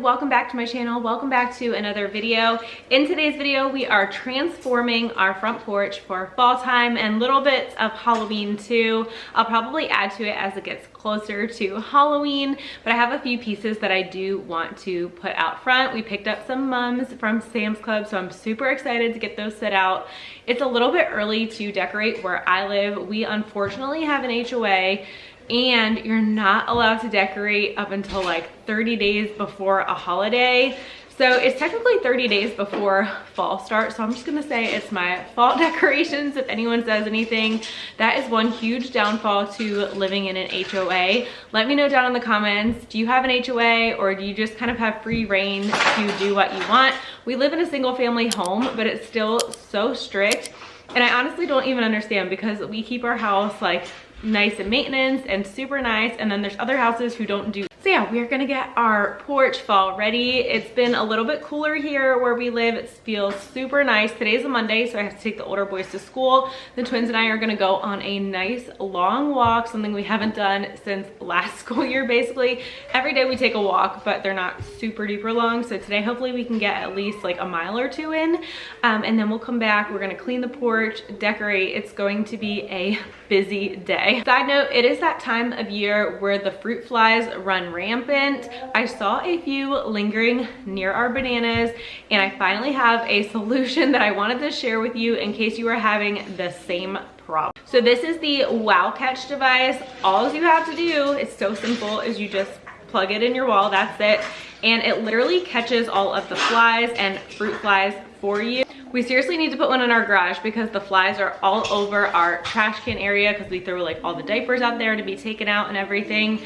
Welcome back to my channel. Welcome back to another video. In today's video, we are transforming our front porch for fall time and little bits of Halloween too. I'll probably add to it as it gets closer to Halloween, but I have a few pieces that I do want to put out front. We picked up some mums from Sam's Club, so I'm super excited to get those set out. It's a little bit early to decorate where I live. We unfortunately have an HOA, and you're not allowed to decorate up until like 30 days before a holiday. So it's technically 30 days before fall starts. So I'm just gonna say it's my fall decorations if anyone says anything. That is one huge downfall to living in an HOA. Let me know down in the comments, do you have an HOA or do you just kind of have free reign to do what you want? We live in a single family home, but it's still so strict. And I honestly don't even understand because we keep our house like nice and maintenance and super nice, and then there's other houses who don't do. So yeah, we're gonna get our porch fall ready. It's been a little bit cooler here where we live. It feels super nice. Today's a Monday, so I have to take the older boys to school. The twins and I are gonna go on a nice long walk, something we haven't done since last school year basically. Every day we take a walk, but they're not super duper long. So today hopefully we can get at least like a mile or two in, and then we'll come back. We're gonna clean the porch, decorate. It's going to be a busy day. Side note, it is that time of year where the fruit flies run rampant. I saw a few lingering near our bananas, and I finally have a solution that I wanted to share with you in case you are having the same problem. So this is the Wow Catch device. All you have to do, it's so simple, is you just plug it in your wall, that's it. And it literally catches all of the flies and fruit flies for you. We seriously need to put one in our garage because the flies are all over our trash can area because we throw like all the diapers out there to be taken out and everything.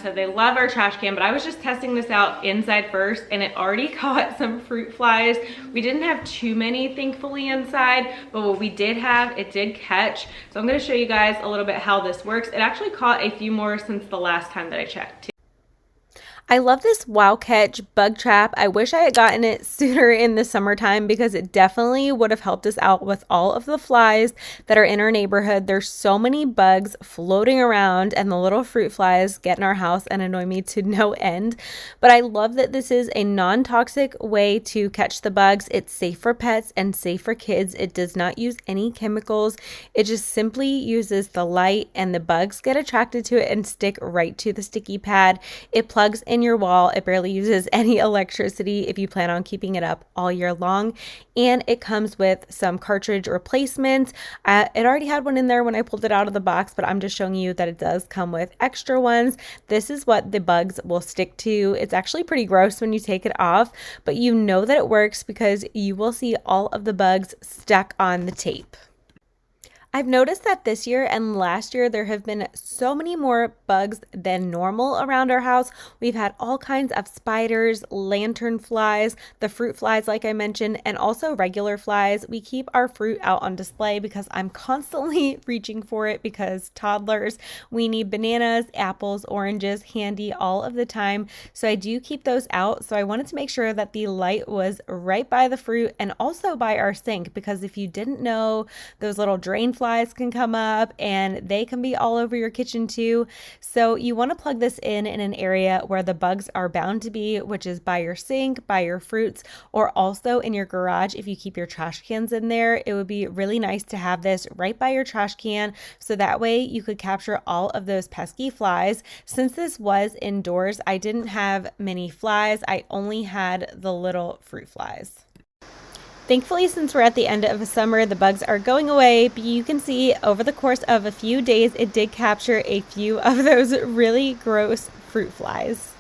So they love our trash can, but I was just testing this out inside first and it already caught some fruit flies. We didn't have too many thankfully inside, but what we did have, it did catch. So I'm gonna show you guys a little bit how this works. It actually caught a few more since the last time that I checked. I love this Wow Catch bug trap. I wish I had gotten it sooner in the summertime because it definitely would have helped us out with all of the flies that are in our neighborhood. There's so many bugs floating around and the little fruit flies get in our house and annoy me to no end. But I love that this is a non-toxic way to catch the bugs. It's safe for pets and safe for kids. It does not use any chemicals. It just simply uses the light and the bugs get attracted to it and stick right to the sticky pad. It plugs in your wall. It barely uses any electricity if you plan on keeping it up all year long, and it comes with some cartridge replacements. It already had one in there when I pulled it out of the box, but I'm just showing you that it does come with extra ones. This is what the bugs will stick to. It's actually pretty gross when you take it off, but you know that it works because you will see all of the bugs stuck on the tape. I've noticed that this year and last year there have been so many more bugs than normal around our house. We've had all kinds of spiders, lantern flies, the fruit flies like I mentioned, and also regular flies. We keep our fruit out on display because I'm constantly reaching for it because toddlers, we need bananas, apples, oranges handy all of the time. So I do keep those out. So I wanted to make sure that the light was right by the fruit and also by our sink, because if you didn't know, those little drain flies can come up and they can be all over your kitchen too. So you want to plug this in an area where the bugs are bound to be, which is by your sink, by your fruits, or also in your garage. If you keep your trash cans in there, it would be really nice to have this right by your trash can. So that way you could capture all of those pesky flies. Since this was indoors, I didn't have many flies. I only had the little fruit flies. Thankfully, since we're at the end of summer, the bugs are going away, but you can see over the course of a few days, it did capture a few of those really gross fruit flies.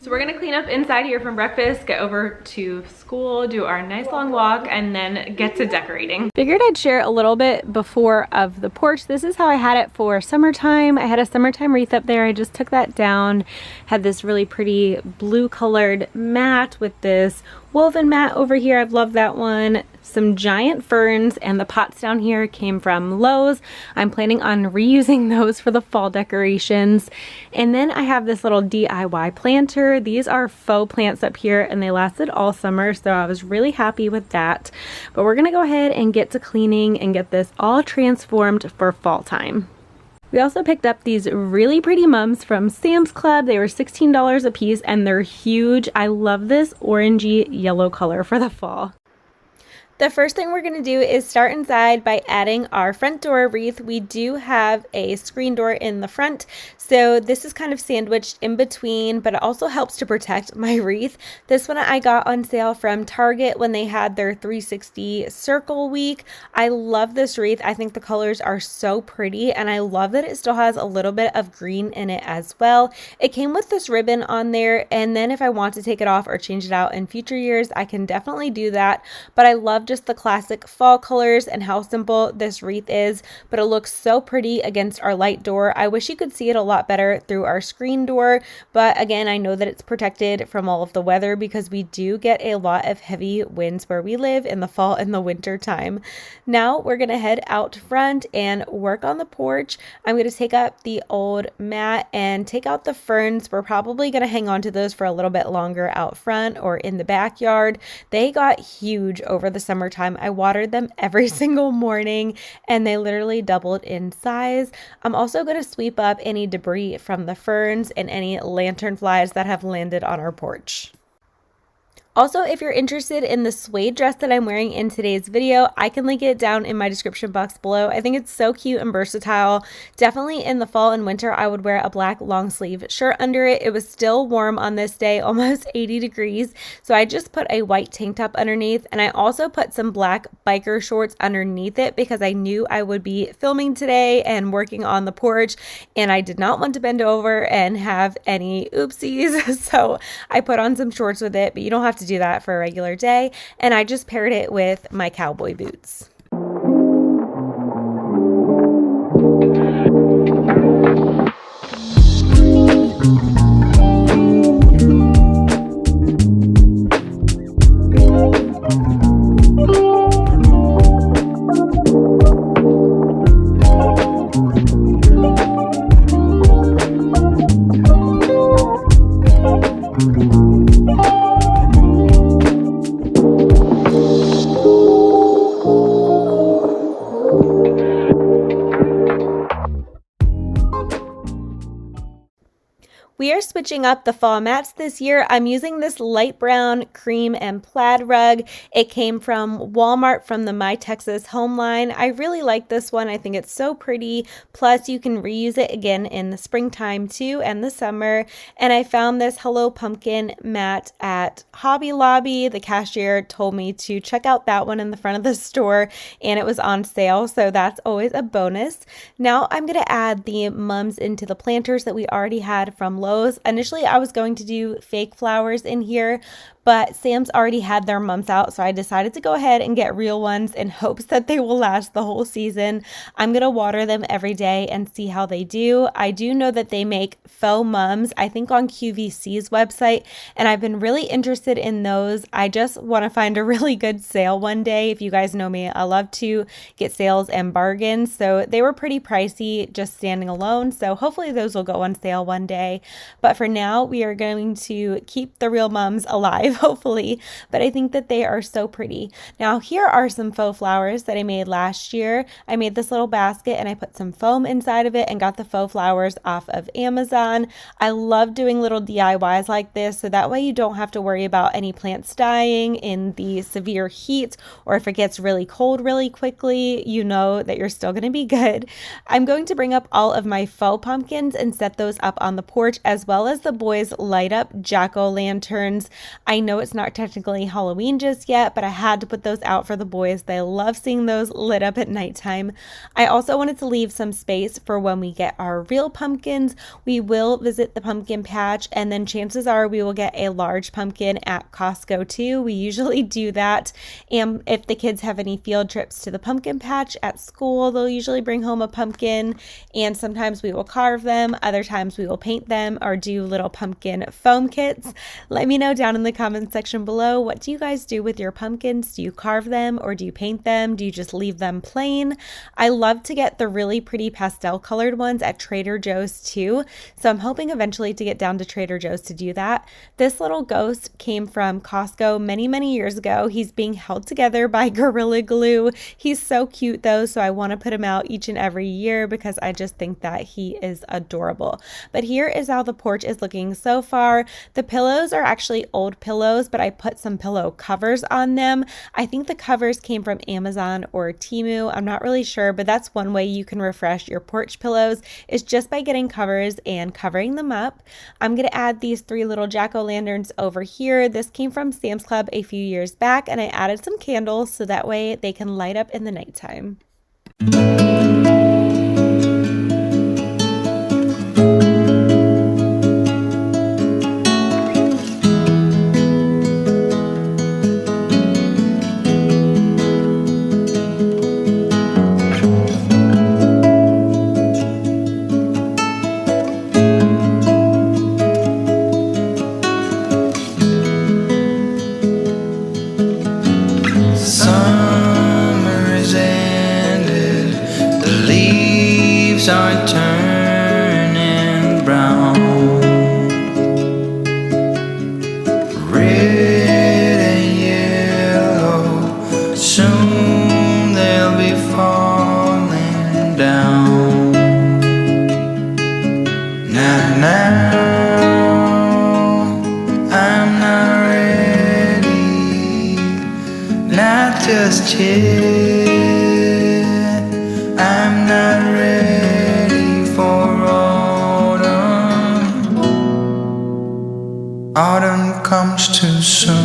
So we're gonna clean up inside here from breakfast, get over to school, do our nice long walk, and then get to decorating. Figured I'd share a little bit before of the porch. This is how I had it for summertime. I had a summertime wreath up there. I just took that down, had this really pretty blue colored mat with this woven mat over here. I've loved that one. Some giant ferns, and the pots down here came from Lowe's. I'm planning on reusing those for the fall decorations. And then I have this little DIY planter. These are faux plants up here, and they lasted all summer, so I was really happy with that. But we're gonna go ahead and get to cleaning and get this all transformed for fall time. We also picked up these really pretty mums from Sam's Club. They were $16 a piece, and they're huge. I love this orangey yellow color for the fall. The first thing we're going to do is start inside by adding our front door wreath. We do have a screen door in the front, so this is kind of sandwiched in between, but it also helps to protect my wreath. This one I got on sale from Target when they had their 360 circle week. I love this wreath. I think the colors are so pretty, and I love that it still has a little bit of green in it as well. It came with this ribbon on there, and then if I want to take it off or change it out in future years, I can definitely do that, but I love just the classic fall colors and how simple this wreath is, but it looks so pretty against our light door. I wish you could see it a lot better through our screen door, but again, I know that it's protected from all of the weather because we do get a lot of heavy winds where we live in the fall and the winter time. Now we're gonna head out front and work on the porch. I'm gonna take up the old mat and take out the ferns. We're probably gonna hang on to those for a little bit longer out front or in the backyard. They got huge over the summertime. I watered them every single morning, and they literally doubled in size. I'm also going to sweep up any debris from the ferns and any lantern flies that have landed on our porch. Also, if you're interested in the suede dress that I'm wearing in today's video, I can link it down in my description box below. I think it's so cute and versatile. Definitely in the fall and winter, I would wear a black long sleeve shirt under it. It was still warm on this day, almost 80 degrees. So I just put a white tank top underneath, and I also put some black biker shorts underneath it because I knew I would be filming today and working on the porch, and I did not want to bend over and have any oopsies. So I put on some shorts with it, but you don't have to do that for a regular day, and I just paired it with my cowboy boots. We are switching up the fall mats this year. I'm using this light brown cream and plaid rug. It came from Walmart from the My Texas Home line. I really like this one. I think it's so pretty. Plus, you can reuse it again in the springtime too and the summer. And I found this Hello Pumpkin mat at Hobby Lobby. The cashier told me to check out that one in the front of the store, and it was on sale, so that's always a bonus. Now I'm going to add the mums into the planters that we already had from Lowe's. Initially, I was going to do fake flowers in here, but Sam's already had their mums out, so I decided to go ahead and get real ones in hopes that they will last the whole season. I'm going to water them every day and see how they do. I do know that they make faux mums, I think on QVC's website, and I've been really interested in those. I just want to find a really good sale one day. If you guys know me, I love to get sales and bargains, so they were pretty pricey just standing alone, so hopefully those will go on sale one day. But for now, we are going to keep the real mums alive, hopefully, but I think that they are so pretty. Now, here are some faux flowers that I made last year. I made this little basket and I put some foam inside of it and got the faux flowers off of Amazon. I love doing little DIYs like this, so that way you don't have to worry about any plants dying in the severe heat, or if it gets really cold really quickly, you know that you're still going to be good. I'm going to bring up all of my faux pumpkins and set those up on the porch, as well as the boys light up jack-o'-lanterns. I know it's not technically Halloween just yet, but I had to put those out for the boys. They love seeing those lit up at nighttime. I also wanted to leave some space for when we get our real pumpkins. We will visit the pumpkin patch, and then chances are we will get a large pumpkin at Costco too. We usually do that. And if the kids have any field trips to the pumpkin patch at school, they'll usually bring home a pumpkin, and sometimes we will carve them. Other times we will paint them or do little pumpkin foam kits. Let me know down in the comment section below, what do you guys do with your pumpkins? Do you carve them or do you paint them? Do you just leave them plain? I love to get the really pretty pastel colored ones at Trader Joe's too, so I'm hoping eventually to get down to Trader Joe's to do that. This little ghost came from Costco many years ago. He's being held together by Gorilla Glue. He's so cute though, so I want to put him out each and every year because I just think that he is adorable. But here is how the porch is looking so far. The pillows are actually old pillows, but I put some pillow covers on them. I think the covers came from Amazon or Temu. I'm not really sure, but that's one way you can refresh your porch pillows, is just by getting covers and covering them up. I'm going to add these 3 little jack-o'-lanterns over here. This came from Sam's Club a few years back, and I added some candles so that way they can light up in the nighttime. Are turning brown, red and yellow, soon they'll be falling down. Now, I'm not ready, not just yet. I'm not ready for autumn. Autumn comes too soon.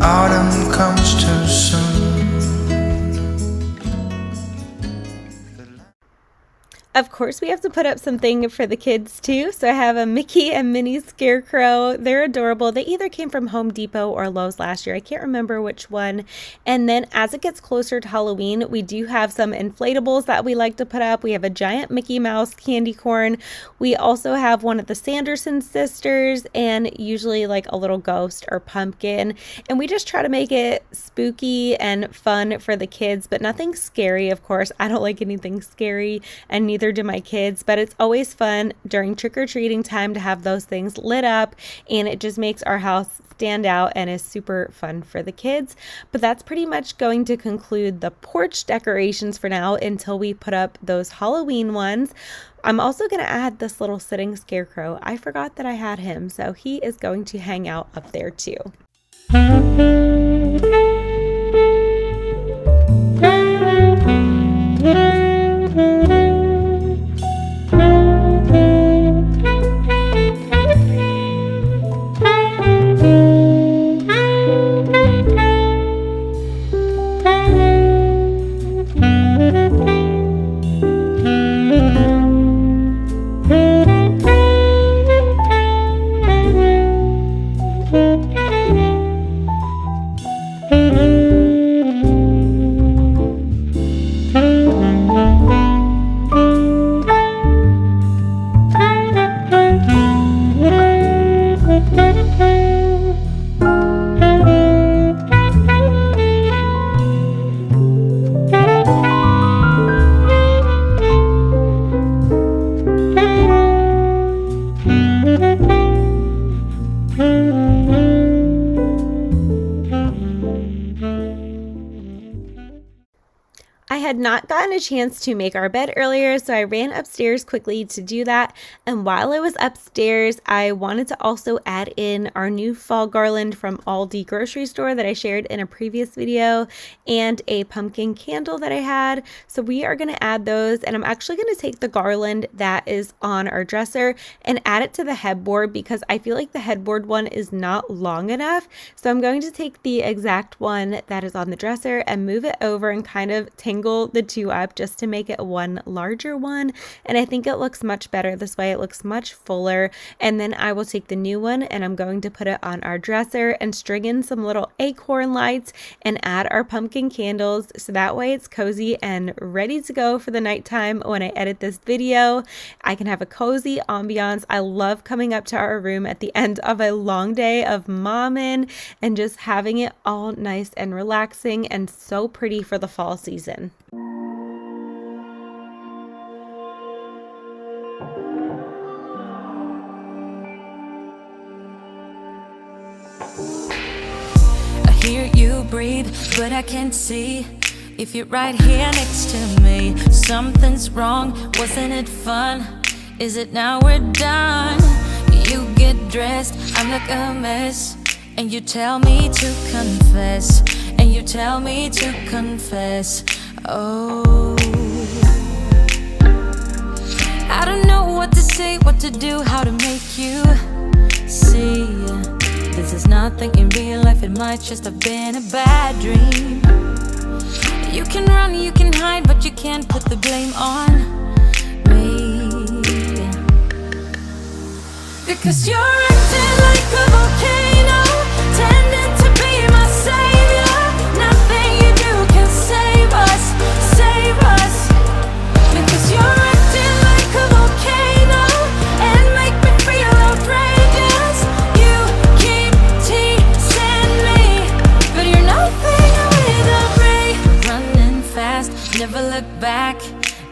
Autumn comes too soon. Of course, we have to put up something for the kids too. So I have a Mickey and Minnie scarecrow. They're adorable. They either came from Home Depot or Lowe's last year. I can't remember which one. And then as it gets closer to Halloween, we do have some inflatables that we like to put up. We have a giant Mickey Mouse candy corn. We also have one of the Sanderson sisters, and usually like a little ghost or pumpkin. And we just try to make it spooky and fun for the kids, but nothing scary, of course. I don't like anything scary, and neither do my kids, but it's always fun during trick-or-treating time to have those things lit up, and it just makes our house stand out and is super fun for the kids. But that's pretty much going to conclude the porch decorations for now until we put up those Halloween ones. I'm also going to add this little sitting scarecrow. I forgot that I had him, so he is going to hang out up there too. had not gotten a chance to make our bed earlier, so I ran upstairs quickly to do that. And while I was upstairs, I wanted to also add in our new fall garland from Aldi grocery store that I shared in a previous video, and a pumpkin candle that I had. So we are going to add those, and I'm actually going to take the garland that is on our dresser and add it to the headboard because I feel like the headboard one is not long enough. So I'm going to take the exact one that is on the dresser and move it over and kind of tangle the two up just to make it one larger one. And I think it looks much better this way. It looks much fuller. And then I will take the new one and I'm going to put it on our dresser and string in some little acorn lights and add our pumpkin candles, so that way it's cozy and ready to go for the nighttime. When I edit this video, I can have a cozy ambiance. I love coming up to our room at the end of a long day of momming and just having it all nice and relaxing and so pretty for the fall season. I hear you breathe, but I can't see if you're right here next to me. Something's wrong, wasn't it fun? Is it now we're done? You get dressed, I'm like a mess, and you tell me to confess, and you tell me to confess. Oh, I don't know what to say, what to do, how to make you see. This is nothing in real life, it might just have been a bad dream. You can run, you can hide, but you can't put the blame on me, because you're acting like a volcano, tending to be my savior. Nothing you do can save us, save us. Because you're acting like a volcano and make me feel outrageous. You keep teasing me, but you're nothing without me. Running fast, never look back.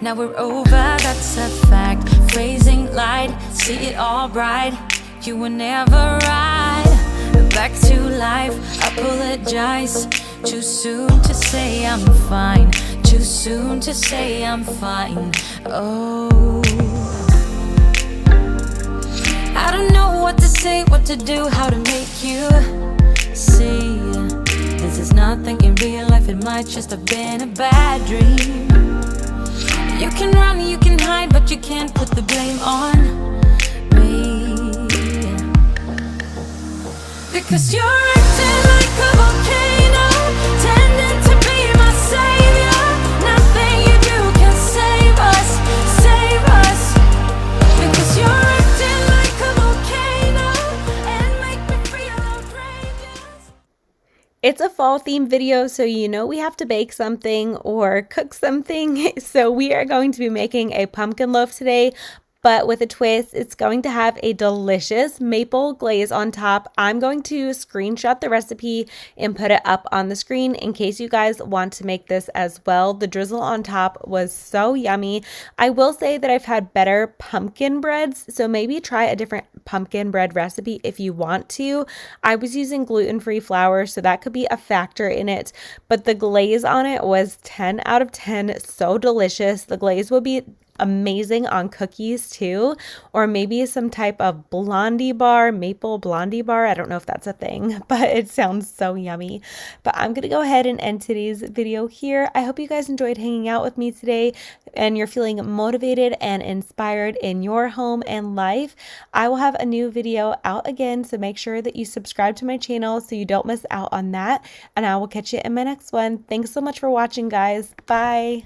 Now we're over, that's a fact. Phrasing light, see it all bright. You were never right. Back to life, apologize. Too soon to say I'm fine. Too soon to say I'm fine. Oh, I don't know what to say, what to do, how to make you see. This is nothing in real life, it might just have been a bad dream. You can run, you can hide, but you can't put the blame on me, because you're acting like a volcano, tending to be my savior. Nothing you do can save us, save us. Because you're acting like a volcano and make me feel outrageous. It's a fall themed video, so you know we have to bake something or cook something. So we are going to be making a pumpkin loaf today, but with a twist. It's going to have a delicious maple glaze on top. I'm going to screenshot the recipe and put it up on the screen in case you guys want to make this as well. The drizzle on top was so yummy. I will say that I've had better pumpkin breads, so maybe try a different pumpkin bread recipe if you want to. I was using gluten-free flour, so that could be a factor in it, but the glaze on it was 10 out of 10. So delicious. The glaze would be amazing on cookies too, or maybe some type of blondie bar, maple blondie bar. I don't know if that's a thing, but it sounds so yummy. But I'm gonna go ahead and end today's video here. I hope you guys enjoyed hanging out with me today and you're feeling motivated and inspired in your home and life. I will have a new video out again, so make sure that you subscribe to my channel so you don't miss out on that, and I will catch you in my next one. Thanks so much for watching, guys. Bye.